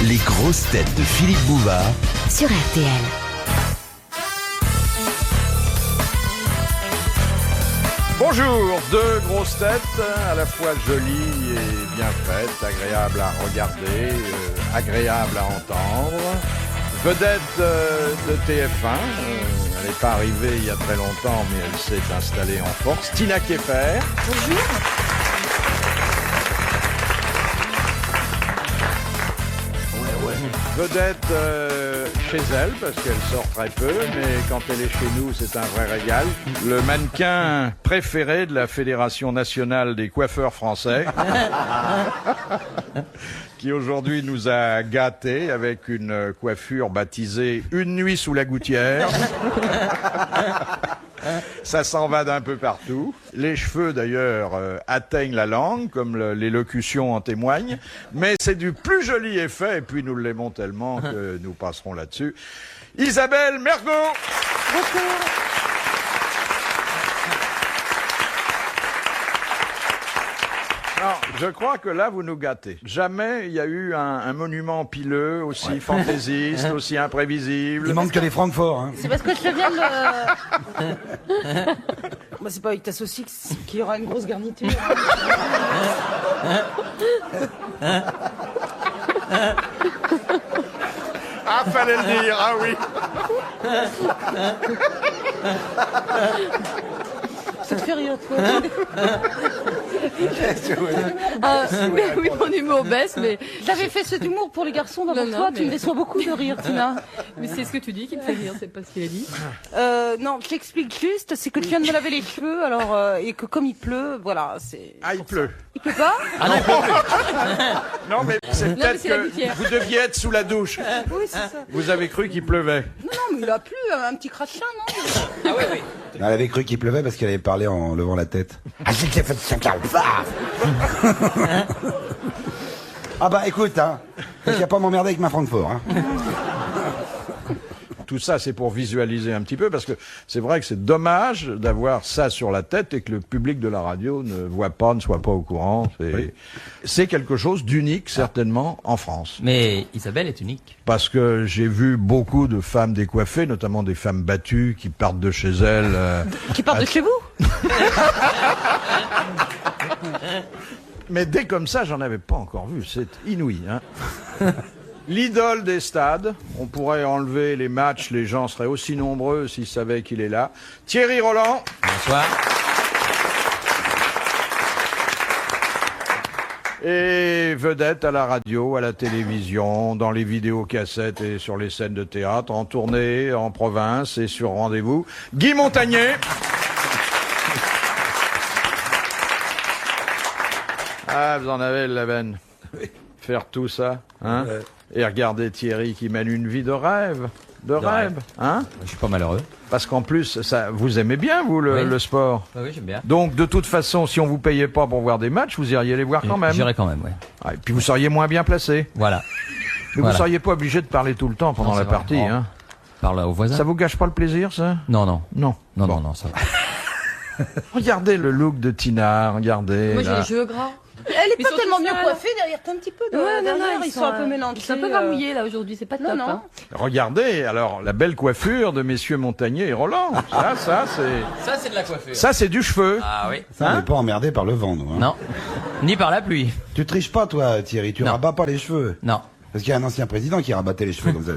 Les grosses têtes de Philippe Bouvard sur RTL. Bonjour, deux grosses têtes, à la fois jolies et bien faites, agréables à regarder, agréables à entendre. Vedette de TF1, elle n'est pas arrivée il y a très longtemps, mais elle s'est installée en force. Tina Keffer. Bonjour. Vedette chez elle, parce qu'elle sort très peu, mais quand elle est chez nous, c'est un vrai régal. Le mannequin préféré de la Fédération nationale des coiffeurs français, qui aujourd'hui nous a gâtés avec une coiffure baptisée « Une nuit sous la gouttière ». Ça s'en va d'un peu partout. Les cheveux, d'ailleurs, atteignent la langue, comme l'élocution en témoigne. Mais c'est du plus joli effet, et puis nous l'aimons tellement que nous passerons là-dessus. Isabelle Mergo. Bonjour. Alors, je crois que là, vous nous gâtez. Jamais il y a eu un monument pileux aussi fantaisiste, aussi imprévisible. Il manque que les Francfort. Hein. C'est parce que je viens de... Bah, c'est pas avec ta saucisse qu'il y aura une grosse garniture. Ah, fallait le dire, ah oui. Ça te fait rire, toi. Mais oui, mon humour baisse, mais J'avais fait cet humour pour les garçons d'avant Non, toi, mais- tu me déçois beaucoup de rire, Tina. c'est ce que tu dis qui me fait rire, c'est pas ce qu'il a dit. Non, je t'explique juste, c'est que tu viens de me laver les cheveux, alors, et que comme il pleut, voilà, c'est... Ah, il pleut. Il pleut pas? Non, mais c'est mais peut-être c'est la que gouttière. vous deviez être sous la douche. Oui, c'est ça. Vous avez cru qu'il pleuvait. Non, mais il a plu, un petit crachin, non? Elle avait cru qu'il pleuvait parce qu'elle avait parlé en levant la tête. Ah bah écoute, hein, il n'y a pas à m'emmerder avec ma Francfort. Hein. Tout ça, c'est pour visualiser un petit peu, parce que c'est vrai que c'est dommage d'avoir ça sur la tête et que le public de la radio ne voit pas, ne soit pas au courant. C'est quelque chose d'unique, certainement, en France. Mais Isabelle est unique. Parce que j'ai vu beaucoup de femmes décoiffées, notamment des femmes battues, qui partent de chez elles. Qui part de chez vous? Mais dès comme ça, j'en avais pas encore vu. C'est inouï, hein. L'idole des stades, on pourrait enlever les matchs, les gens seraient aussi nombreux s'ils savaient qu'il est là. Thierry Roland. Bonsoir. Et vedette à la radio, à la télévision, dans les vidéocassettes et sur les scènes de théâtre, en tournée, en province et sur rendez-vous. Guy Montagnier. Ah, vous en avez la veine. Faire tout ça, hein? Et regardez Thierry qui mène une vie de rêve. De rêve, hein? Je suis pas malheureux. Parce qu'en plus, ça, vous aimez bien, vous, le sport. Oui, j'aime bien. Donc, de toute façon, si on vous payait pas pour voir des matchs, vous iriez les voir quand même. J'irai quand même, ouais. Ah, et puis vous seriez moins bien placé. Voilà. Mais Voilà. vous seriez pas obligé de parler tout le temps pendant Non, la c'est vrai. partie, Oh. hein? Parle aux voisins. Ça vous gâche pas le plaisir, ça? Non, non. Non. Non, Bon. non, non, ça va. Regardez le look de Tina, regardez. Moi j'ai là. les cheveux gras. Elle est Mais pas surtout tellement ça, mieux là. coiffée, derrière t'as un petit peu de... derrière, ils sont un peu mélangés. Ils sont un peu gramouillés là aujourd'hui, c'est pas top. Non. Hein. Regardez, alors, la belle coiffure de messieurs Montagnier et Roland. Ça, Ça, c'est de la coiffure. ça, c'est du cheveu. Ah oui. Ça, on n'est pas emmerdé par le vent, nous. Hein. Non. Ni par la pluie. Tu triches pas, toi, Thierry. Tu Non. rabats pas les cheveux. Non. Parce qu'il y a un ancien président qui rabattait les cheveux comme ça.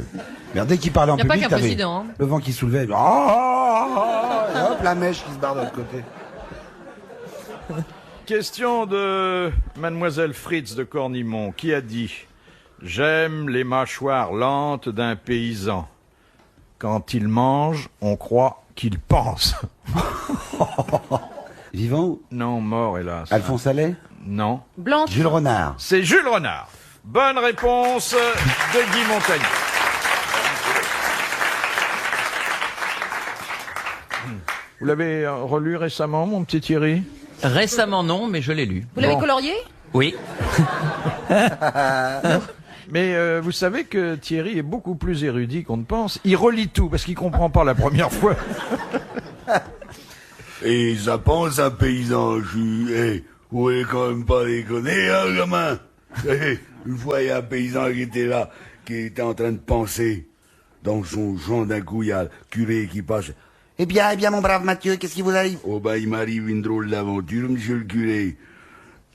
Mais dès qu'il parlait en Y a pas public, qu'un t'avais président, hein. le vent qui soulevait. Et hop, la mèche qui se barre de l'autre côté. Question de Mademoiselle Fritz de Cornimont, qui a dit « J'aime les mâchoires lentes d'un paysan. Quand il mange, on croit qu'il pense. Vivant ou » Non, mort, hélas. Alphonse Allais? Non. Blanche. Jules Renard. C'est Jules Renard. Bonne réponse de Guy Montagnier. Vous l'avez relu récemment, mon petit Thierry? Récemment, non, mais je l'ai lu. Vous l'avez Bon. colorié? Oui. Mais vous savez que Thierry est beaucoup plus érudit qu'on ne pense. Il relit tout parce qu'il comprend pas la première fois. Et ça pense un paysan, vous voulez quand même pas déconner, hein, gamin? Une fois, il y a un paysan qui était là, qui était en train de penser. Dans son champ, d'un coup, il y a le curé qui passe. Eh bien, mon brave Mathieu, qu'est-ce qui vous arrive? Oh, ben, il m'arrive une drôle d'aventure, monsieur le curé.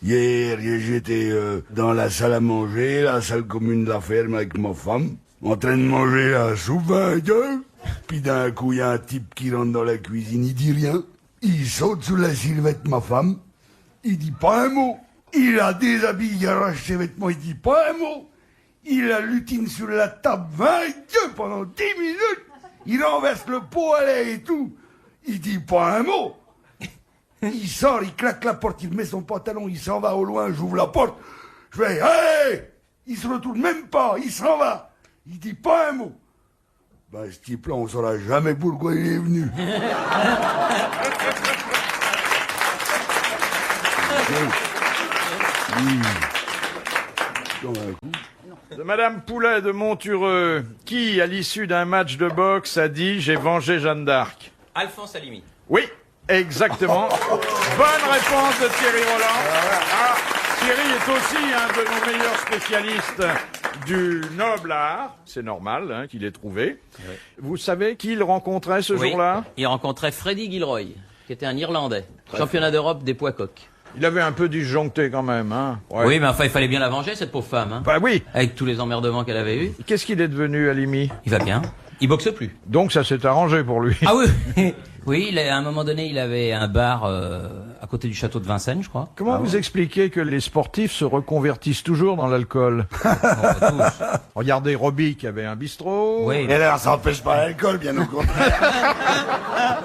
Hier, j'étais dans la salle à manger, la salle commune de la ferme avec ma femme, en train de manger la soupe, puis d'un coup, il y a un type qui rentre dans la cuisine, il dit rien. Il saute sous la silhouette de ma femme, il dit pas un mot. Il a déshabillé, il arrache ses vêtements, il dit pas un mot. Il a lutine sur la table 20 pendant 10 minutes. Il renverse le pot à l'air et tout. Il dit pas un mot. Il sort, il claque la porte, il met son pantalon, il s'en va au loin, j'ouvre la porte. Je fais « Hey !» Il se retourne même pas, il s'en va. Il dit pas un mot. Ben, ce type-là, on saura jamais pourquoi il est venu. De Madame Poulet de Montureux, qui, à l'issue d'un match de boxe, a dit « J'ai vengé Jeanne d'Arc ». Alphonse Alimi. Oui, exactement. Bonne réponse de Thierry Roland. Ah, Thierry est aussi un de nos meilleurs spécialistes du noble art. C'est normal hein, qu'il ait trouvé. Oui. Vous savez qui il rencontrait ce jour-là? Il rencontrait Freddie Gilroy, qui était un Irlandais, championnat d'Europe des poids coqs. Il avait un peu disjoncté quand même. Hein. Ouais. Oui, mais enfin, il fallait bien la venger, cette pauvre femme. Hein. Bah oui. Avec tous les emmerdements qu'elle avait eus. Qu'est-ce qu'il est devenu, Alimi? Il va bien. Il boxe plus. Donc ça s'est arrangé pour lui. Ah oui. Oui, à un moment donné, il avait un bar à côté du château de Vincennes, je crois. Comment vous expliquez que les sportifs se reconvertissent toujours dans l'alcool? Regardez Robbie qui avait un bistrot. Oui. Et là, ça n'empêche pas l'alcool, bien au contraire.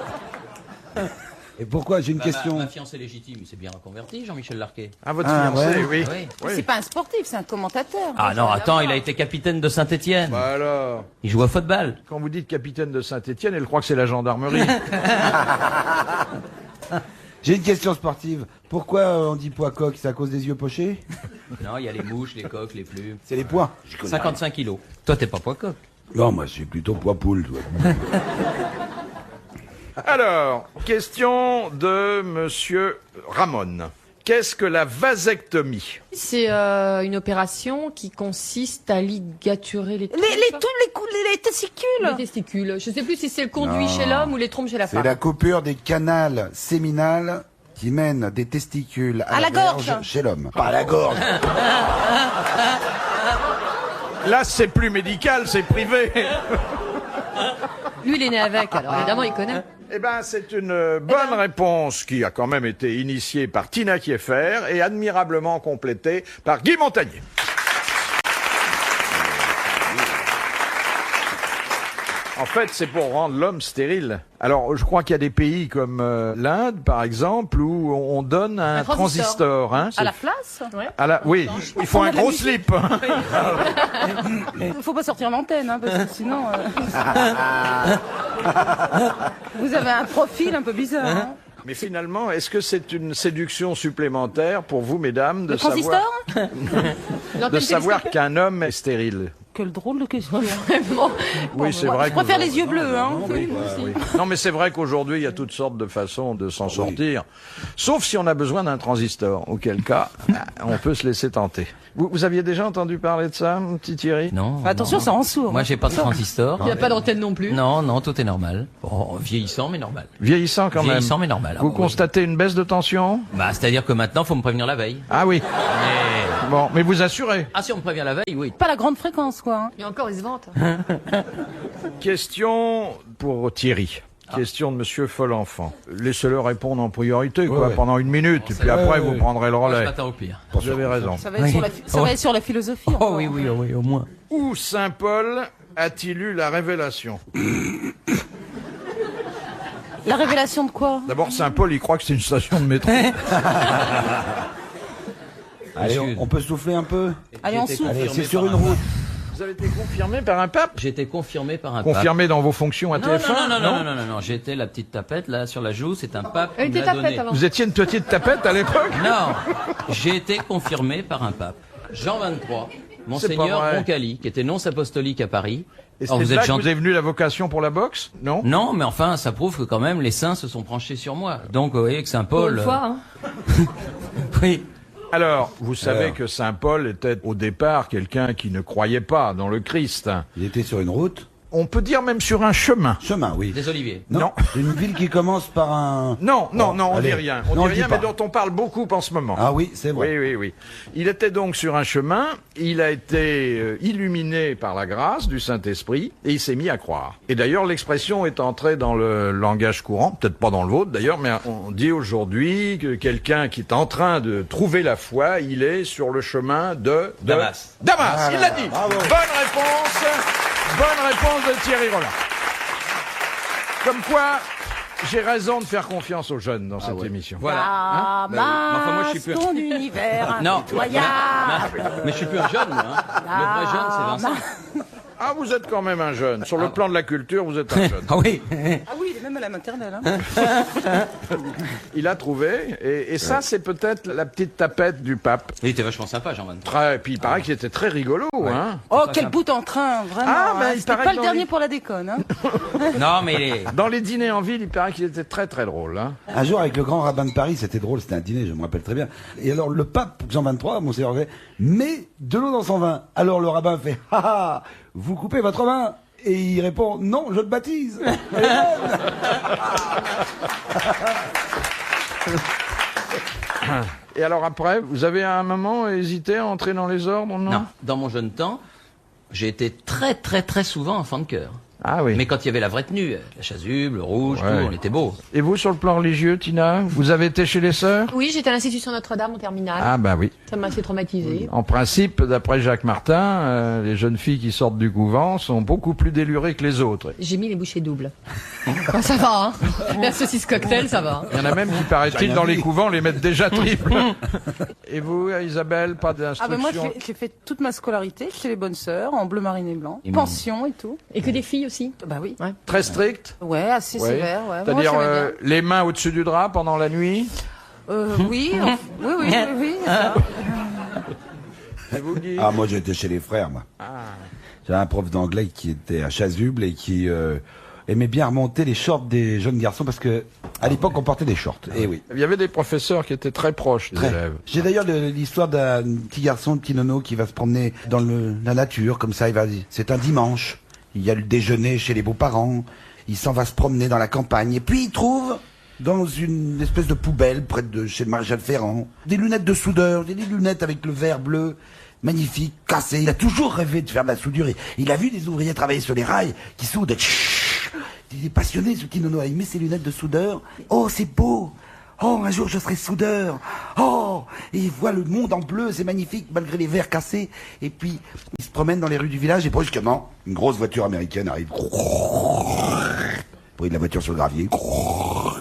Et pourquoi? J'ai une question. Ma fiancée légitime, il s'est bien reconverti, Jean-Michel Larquet. Ah, votre fiancé, ouais. oui. Oui. Oui. C'est pas un sportif, c'est un commentateur. Ah non, attends, il a été capitaine de Saint-Étienne. Bah alors, Il joue au football. quand vous dites capitaine de Saint-Étienne, elle croit que c'est la gendarmerie. J'ai une question sportive. Pourquoi on dit poids coq? C'est à cause des yeux pochés? Non, il y a les mouches, les coqs, les plumes. C'est les poids. 55 kilos. Toi, t'es pas poids coq. Non, moi, c'est plutôt poids poule, toi. Alors, question de monsieur Ramon. Qu'est-ce que la vasectomie? C'est une opération qui consiste à ligaturer les Les testicules. testicules. Je sais plus si c'est le conduit chez l'homme ou les trompes chez la C'est femme. la coupure des canals séminales qui mènent des testicules à la gorge. verge chez l'homme. Pas à la gorge. Là, c'est plus médical, c'est privé. Lui, il est né avec, alors évidemment, il connaît. Eh ben, c'est une bonne réponse qui a quand même été initiée par Tina Kieffer et admirablement complétée par Guy Montagnier. En fait, c'est pour rendre l'homme stérile. Alors, je crois qu'il y a des pays comme l'Inde, par exemple, où on donne un transistor. Hein, À la place. oui, il faut un gros slip. Il faut pas sortir l'antenne, hein, parce que sinon. Vous avez un profil un peu bizarre. Hein. Mais finalement, est-ce que c'est une séduction supplémentaire pour vous, mesdames, de Le transistor savoir qu'un homme est stérile? Quelle drôle de question. Vraiment. Oui, c'est vrai. Je préfère les yeux bleus, hein. Oui, oui. Non, mais c'est vrai qu'aujourd'hui, il y a toutes sortes de façons de s'en sortir. Sauf si on a besoin d'un transistor, auquel cas, on peut se laisser tenter. Vous aviez déjà entendu parler de ça, mon petit Thierry? Non. Attention, non. ça rend sourd. Moi, j'ai pas de transistor. Il n'y a pas d'antenne non plus. Non, non, tout est normal. Bon, vieillissant, mais normal. Vieillissant quand même. Vieillissant, mais normal. Ah Vous bon, oui. constatez une baisse de tension? Bah, c'est-à-dire que maintenant, faut me prévenir la veille. Ah oui. Mais... Bon, mais vous assurez. Ah, si on me prévient la veille, oui. Pas la grande fréquence, quoi. Hein. Et encore, il se vante. Question pour Thierry. Question de monsieur Folenfant. Laissez-le répondre en priorité, quoi, Ouais. pendant 1 minute, et puis après, vous prendrez le Je relais. m'attends au pire. Vous avez raison. Ça va être, sur, ça va être sur la philosophie. Oh encore. oui, oui, oui, au moins. Où Saint Paul a-t-il eu la révélation? La révélation de quoi? D'abord, Saint Paul, il croit que c'est une station de métro. Allez, on peut souffler un peu? Allez, on J'ai été souffle. Allez, confirmé c'est sur par une un route. Vous avez été confirmé par un pape? J'ai été confirmé par un pape. Confirmé dans vos fonctions à Non, TF1? non, j'étais la petite tapette, là, sur la joue, c'est un pape Elle qui me était l'a tapette donné. avant. Vous étiez une petite tapette à l'époque? Non, j'ai été confirmé par un pape. Jean 23, Monseigneur vrai. Roncalli, qui était nonce apostolique à Paris. Et Alors, c'est vous là êtes que gentil. vous avez venu la vocation pour la boxe? Non? Non, mais enfin, ça prouve que quand même les saints se sont penchés sur moi. Donc, vous voyez que Saint Pour Paul. une fois, hein. Oui. Alors, vous savez que Saint Paul était au départ quelqu'un qui ne croyait pas dans le Christ. Il était sur une route. On peut dire même sur un chemin. Chemin, oui. Des oliviers. Non. C'est une ville qui commence par un... Non, on allez. dit rien. On Non, dit on rien, dit mais pas. dont on parle beaucoup en ce moment. Ah oui, c'est vrai. Oui. Il était donc sur un chemin, il a été illuminé par la grâce du Saint-Esprit, et il s'est mis à croire. Et d'ailleurs, l'expression est entrée dans le langage courant, peut-être pas dans le vôtre d'ailleurs, mais on dit aujourd'hui que quelqu'un qui est en train de trouver la foi, il est sur le chemin de... Damas. Damas, il l'a dit. bravo. Bonne réponse de Thierry Roland. Comme quoi, j'ai raison de faire confiance aux jeunes dans cette émission. Voilà. Ah, Mais enfin, moi, je suis plus... ton univers Non. impitoyable. Mais je suis plus un jeune, moi. Hein. Le vrai jeune, c'est Vincent. Ah, vous êtes quand même un jeune. Sur le plan de la culture, vous êtes un jeune. Ah oui. Ah oui, il est même à la maternelle. Hein. Il a trouvé, et ça, c'est peut-être la petite tapette du pape. Il était vachement sympa, Jean-Van. Et puis il paraît qu'il était très rigolo, hein. Oh, quel bout en train, vraiment. Ah, bah, hein. il C'était paraît pas que le dans dernier les- pour la déconne. Hein. Non, mais il est... Dans les dîners en ville, il paraît qu'il était très très drôle, hein. Un jour, avec le grand rabbin de Paris, c'était drôle, c'était un dîner, je me rappelle très bien. Et alors, le pape, Jean XXIII, Monseigneur Gray, met de l'eau dans son vin. Alors, le rabbin fait, « Ah, vous coupez votre vin ?» Et il répond, « Non, je le baptise. » Elle est bonne. Et alors après, vous avez à un moment hésité à entrer dans les ordres, non? Non, dans mon jeune temps, j'ai été très très très souvent enfant de cœur. Ah oui. Mais quand il y avait la vraie tenue, la chasuble, le rouge, Ouais. tout, on était beaux. Et vous, sur le plan religieux, Tina, vous avez été chez les sœurs? Oui, j'étais à l'Institution Notre-Dame en terminale. Ah bah oui. Ça m'a assez traumatisée. En principe, d'après Jacques Martin, les jeunes filles qui sortent du couvent sont beaucoup plus délurées que les autres. J'ai mis les bouchées doubles. Ça va, hein. La saucisse cocktail, ça va. Il y en a même qui, paraît-il, rien dans les dit. couvents, les mettent déjà triple. Et vous, Isabelle, pas Ah d'instruction? ben moi, j'ai fait toute ma scolarité chez les bonnes sœurs, en bleu marine et blanc, pension et tout. Et que des filles aussi. Bah oui. Ouais. Très strict? Ouais, assez Oui. sévère. Ouais. Moi, C'est-à-dire j'aimais bien. les mains au-dessus du drap pendant la nuit? Oui, oui. ça. Et vous, Guy? Ah, moi, j'étais chez les frères, moi. J'avais un prof d'anglais qui était à chasuble et qui aimait bien remonter les shorts des jeunes garçons parce que à l'époque, on portait des shorts. Et oui. Il y avait des professeurs qui étaient très proches des Très. élèves. J'ai d'ailleurs l'histoire d'un petit garçon, un petit nono qui va se promener dans la nature, comme ça, c'est un dimanche. Il y a le déjeuner chez les beaux-parents. Il s'en va se promener dans la campagne. Et puis il trouve, dans une espèce de poubelle, près de chez le maréchal Ferrand, des lunettes de soudeur, des lunettes avec le verre bleu, magnifique, cassé. Il a toujours rêvé de faire de la soudure. Il a vu des ouvriers travailler sur les rails, qui soudent. Chut. Il est passionné, ce petit nono. Il met ses lunettes de soudeur. Oh, c'est beau! Oh, un jour je serai soudeur. Oh, et il voit le monde en bleu, c'est magnifique malgré les verres cassés. Et puis il se promène dans les rues du village et brusquement, une grosse voiture américaine arrive. Bruit de la voiture sur le gravier. Il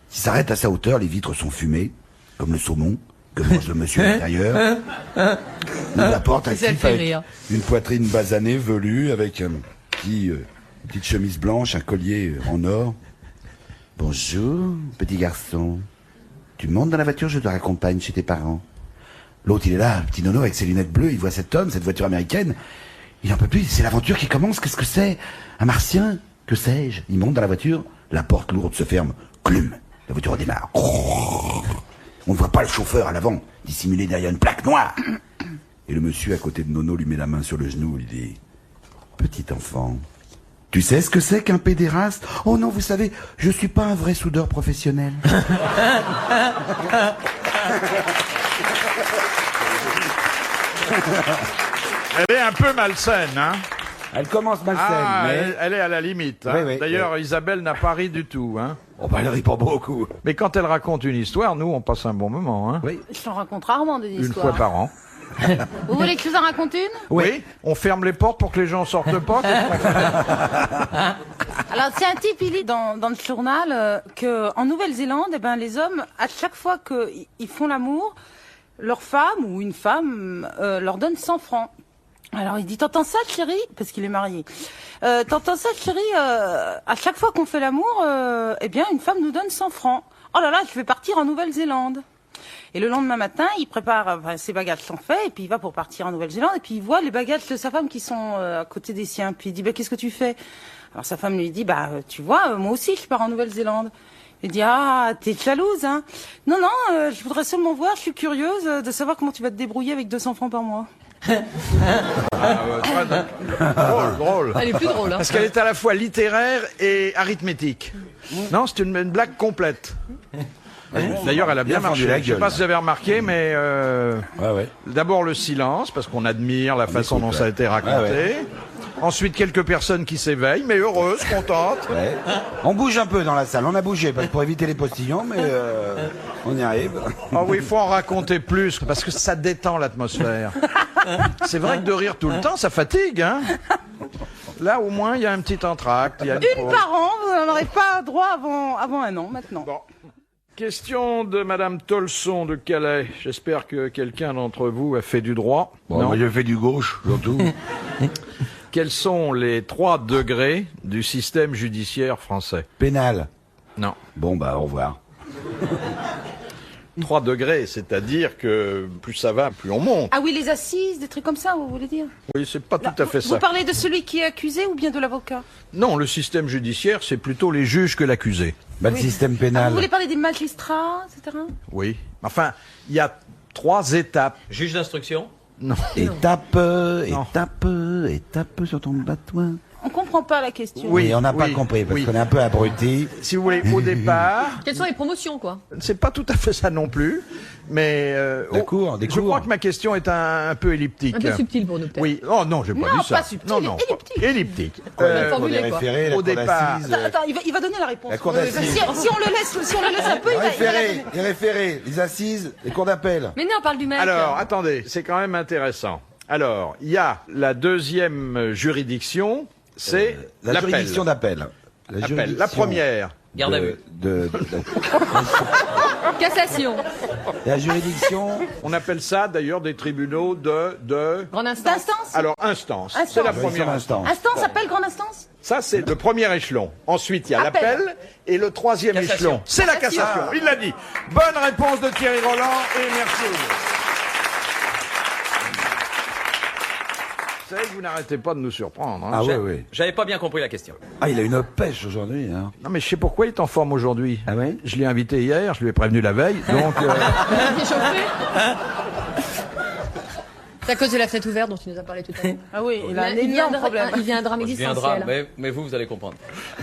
s'arrête à sa hauteur, les vitres sont fumées, comme le saumon que mange le monsieur à l'intérieur. Ouvre la porte, un Ça le type fait avec rire. une poitrine basanée, velue, avec un petite chemise blanche, un collier en or. Bonjour, petit garçon. Tu montes dans la voiture, je te raccompagne chez tes parents. L'autre, il est là, le petit nono avec ses lunettes bleues, il voit cet homme, cette voiture américaine. Il en peut plus, c'est l'aventure qui commence, qu'est-ce que c'est? Un martien? Que sais-je? Il monte dans la voiture, la porte lourde se ferme, clum, la voiture redémarre. On ne voit pas le chauffeur à l'avant, dissimulé derrière une plaque noire. Et le monsieur à côté de Nono lui met la main sur le genou, il dit « Petit enfant, tu sais ce que c'est qu'un pédéraste? Oh non, vous savez, je suis pas un vrai soudeur professionnel. » Elle est un peu malsaine, hein? Elle commence malsaine, Ah, mais... elle est à la limite. Hein. Oui, oui, D'ailleurs, Isabelle n'a pas ri du tout, hein? Oh bah elle rit pas beaucoup. Mais quand elle raconte une histoire, nous, on passe un bon moment, hein? Oui. Je t'en raconte rarement des Une histoires. fois par an. Vous voulez que je vous en raconte une? Oui. On ferme les portes pour que les gens sortent pas. qu'est-ce qu'on fait? Alors, c'est un type, il lit dans le journal que en Nouvelle-Zélande, eh ben, les hommes, à chaque fois qu'ils font l'amour, leur femme ou une femme leur donne 100 francs. Alors, il dit, t'entends ça, chérie? Parce qu'il est marié. T'entends ça, chérie? À chaque fois qu'on fait l'amour, eh bien, une femme nous donne 100 francs. Oh là là, je vais partir en Nouvelle-Zélande. Et le lendemain matin, il prépare, ses bagages sont faits, et puis il va pour partir en Nouvelle-Zélande, et puis il voit les bagages de sa femme qui sont à côté des siens. Puis il dit, bah, qu'est-ce que tu fais? Alors sa femme lui dit, bah, tu vois, moi aussi je pars en Nouvelle-Zélande. Il dit, ah, t'es jalouse, hein? Non, non, je voudrais seulement voir, je suis curieuse de savoir comment tu vas te débrouiller avec 200 francs par mois. Drôle. Elle est plus drôle. Hein. Parce qu'elle est à la fois littéraire et arithmétique. Non, c'est une blague complète. D'ailleurs, elle a bien marché. Je ne sais pas si vous avez remarqué, mais d'abord le silence, parce qu'on admire la façon dont ça a été raconté. Ensuite, quelques personnes qui s'éveillent, mais heureuses, contentes. Ouais. On bouge un peu dans la salle, on a bougé pour éviter les postillons, mais on y arrive. Ah oui, il faut en raconter plus, parce que ça détend l'atmosphère. C'est vrai que de rire tout le temps, ça fatigue, hein. Là, au moins, il y a un petit entracte. Il y a Une par an, vous n'en aurez pas droit avant un an, maintenant. Bon. Question de Madame Tolson de Calais. J'espère que quelqu'un d'entre vous a fait du droit. Bon, Non. moi j'ai fait du gauche, surtout. Quels sont les 3 degrés du système judiciaire français? Pénal. Non. Bon, bah, au revoir. 3 degrés, c'est-à-dire que plus ça va, plus on monte. Ah oui, les assises, des trucs comme ça, vous voulez dire? Oui, c'est pas tout à fait ça. Vous parlez de celui qui est accusé ou bien de l'avocat? Non, le système judiciaire, c'est plutôt les juges que l'accusé. Bah, le système pénal. Vous voulez parler des magistrats, etc.? Oui. Enfin, il y a 3 étapes. Juge d'instruction. Non. Étape sur ton batouin. On comprend pas la question. Oui. Et on n'a pas oui, compris, parce oui. qu'on est un peu abruti. Si vous voulez, au départ, Quelles sont les promotions, quoi? c'est pas tout à fait ça non plus, mais Des cours. je crois que ma question est un peu elliptique. Un peu subtil pour nous, peut-être. Oui. Oh non, j'ai pas Non, dit ça. pas subtil, non, non, elliptique. Elliptique. Mal Pour les formulé, quoi. référés, la Au cour départ. d'assises, Attends, il va donner la réponse. La cour Oui, d'assises. si on le laisse un peu, il va la donner. les référés, les assises, les cours d'appel. Mais non, on parle du mec. Alors, attendez, c'est quand même intéressant. Alors, il y a la deuxième juridiction, c'est La l'appel. juridiction d'appel. Appel. La première. Garde à vue. Cassation. La juridiction. On appelle ça d'ailleurs des tribunaux de... Grande instance. D'instance? Alors, instance. Instance. C'est la Juridiction première instance. d'instance. Instance s'appelle grande instance? Ça, c'est le premier échelon. Ensuite, il y a Appel. l'appel. Et le troisième Cassation. échelon, c'est la cassation. Il l'a dit. Bonne réponse de Thierry Roland et merci. Vous savez que vous n'arrêtez pas de nous surprendre. Hein. Ah oui, oui. J'avais pas bien compris la question. Ah, il a une pêche aujourd'hui. Hein. Non, mais je sais pourquoi il est en forme aujourd'hui. Ah ouais? Je l'ai invité hier, je lui ai prévenu la veille. Donc, T'es chauffé. C'est à cause de la fenêtre ouverte dont tu nous as parlé tout à l'heure. Ah oui, il a un Il vient énorme problème. il vient un drame Je viendrai, existentiel. mais vous allez comprendre.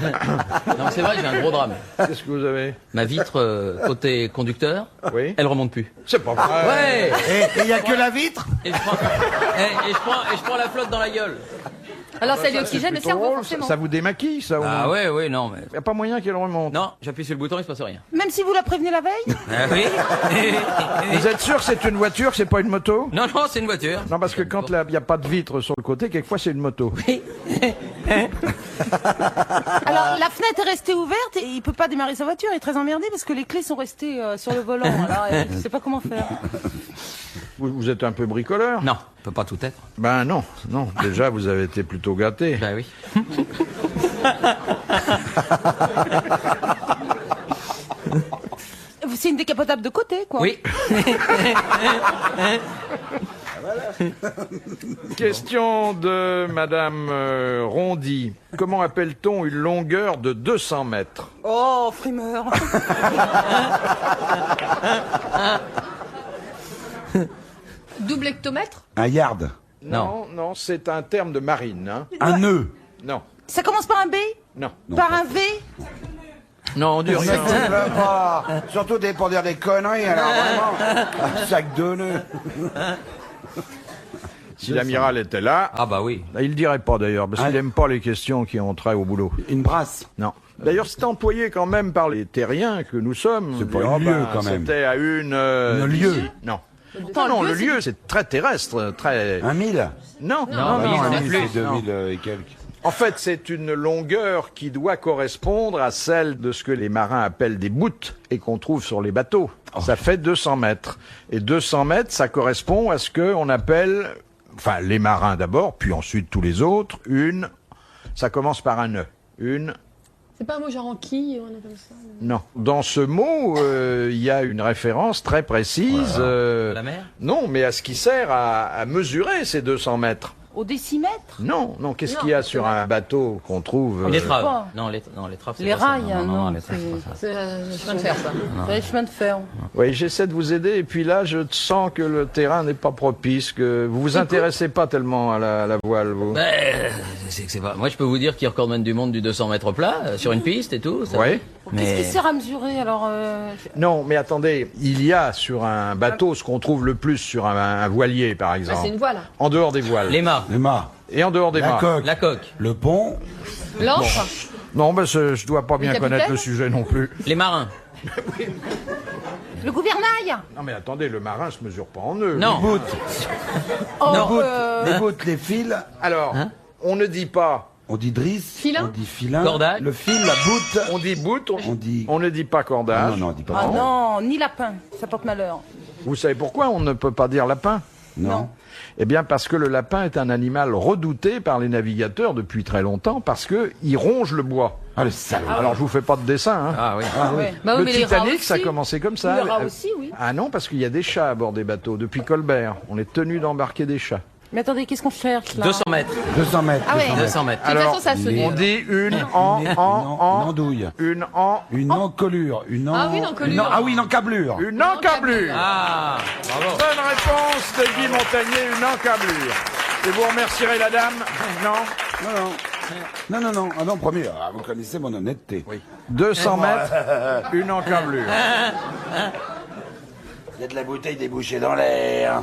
Non, c'est vrai, j'ai un gros drame. qu'est-ce que vous avez? Ma vitre côté conducteur, Oui. elle remonte plus. C'est pas vrai. Ouais. Et il n'y a que la vitre. Et je prends la flotte dans la gueule. Alors ça l'oxygène le Plutôt cerveau, drôle, forcément. ça vous démaquille, ça, au Ah moins. ouais, non, mais Y a pas moyen qu'elle remonte. non, j'appuie sur le bouton, il se passe rien. Même si vous la prévenez la veille? Ah oui. Vous êtes sûr que c'est une voiture, c'est pas une moto? Non, c'est une voiture. Non, parce que quand il n'y a pas de vitre sur le côté, quelquefois c'est une moto. Alors, la fenêtre est restée ouverte et il peut pas démarrer sa voiture. Il est très emmerdé parce que les clés sont restées sur le volant. Alors, il sait pas comment faire. Vous êtes un peu bricoleur? Non, peut pas tout être. Ben non. Déjà, vous avez été plutôt gâté. Bah oui. C'est une décapotable de côté, quoi. Oui. Question de Madame Rondy. Comment appelle-t-on une longueur de 200 mètres? Oh, frimeur. Double hectomètre. Un yard. Non, c'est un terme de marine. Hein. Un nœud. Non, Ça commence par un B? non. Par un V? Non, on dit rien. Surtout pour dire des conneries, alors vraiment. Un sac de nœuds. Si l'amiral était là, Ah bah oui. il dirait pas d'ailleurs, parce qu'il aime pas les questions qui ont trait au boulot. Une brasse. Non. D'ailleurs, c'est employé quand même par les terriens que nous sommes. C'est pas un lieu, quand même. C'était à une... lieu. d'ici. Non. Non, le lieu, c'est très terrestre, très... 1000. Non, Ah non, c'est 1000, plus. c'est 2000 et quelques. En fait, c'est une longueur qui doit correspondre à celle de ce que les marins appellent des boutes et qu'on trouve sur les bateaux. Ça fait 200 mètres. Et 200 mètres, ça correspond à ce qu'on appelle, enfin, les marins d'abord, puis ensuite tous les autres, ça commence par un nœud. C'est pas un mot genre en quille ou un truc comme ça? Non. Dans ce mot, il y a une référence très précise. La mer? Non, mais à ce qui sert à mesurer ces 200 mètres. Au décimètre? Non, non, qu'est-ce qu'il y a sur un bateau qu'on trouve Les pas. traves. Non, les traves, c'est Les pas ça. rails, non, les traves, c'est pas ça. C'est un chemin de fer, ça. C'est les chemins de fer. Oui, j'essaie de vous aider, et puis là, je sens que le terrain n'est pas propice, que vous vous intéressez pas tellement à la voile, vous. C'est pas. Moi, je peux vous dire qu'il recordman du monde du 200 mètres plat, sur une piste et tout. ça. Oui. Qu'est-ce qui sert à mesurer alors Non, mais attendez, il y a sur un bateau ce qu'on trouve le plus sur un voilier, par Ah, exemple. c'est une voile. En dehors des voiles. Les mâts, Les mâts, Et en dehors des la mâts. coque, la coque, le pont, L'ancre. Non, ben, je dois pas bien Le connaître capitaine le sujet non plus. les marins. Le gouvernail? Non, mais attendez, le marin se mesure pas en nœuds. Non. bout, Oh, les bouts, les fils, Alors, on ne dit pas. on dit drisse, Filin. on dit filin, Cordage. le fil, la boute, On dit bout, on dit... on ne dit pas Ah, cordage. non, on dit pas Ah cordage. non, ni lapin, ça porte malheur. Vous savez pourquoi on ne peut pas dire lapin? Non. Eh bien, parce que le lapin est un animal redouté par les navigateurs depuis très longtemps, parce que il ronge le bois. Ah, le salaud. Alors, je vous fais pas de dessin, hein. Ah oui. Ah, oui. Bah oui, Le mais les rats Titanic, ça a aussi. commencé comme ça. Le rat aussi, oui. Ah non, parce qu'il y a des chats à bord des bateaux. Depuis Colbert, on est tenu d'embarquer des chats. Mais attendez, qu'est-ce qu'on cherche là? 200 mètres. 200 mètres. Ah ouais. 200 mètres. De toute Alors, façon, ça se dit. On dit une Une andouille. une Une encolure. Ah oui, une encolure. Ah oui, une encablure. une encablure. Ah, bravo. Bonne réponse de Guy Montagnier, une encablure. Et vous remercierez la dame? Non? Non, non. Non, non, non. Ah non, premier. Ah, vous connaissez mon honnêteté. Oui. 200 mètres, une encablure. Il y a de la bouteille débouchée dans l'air.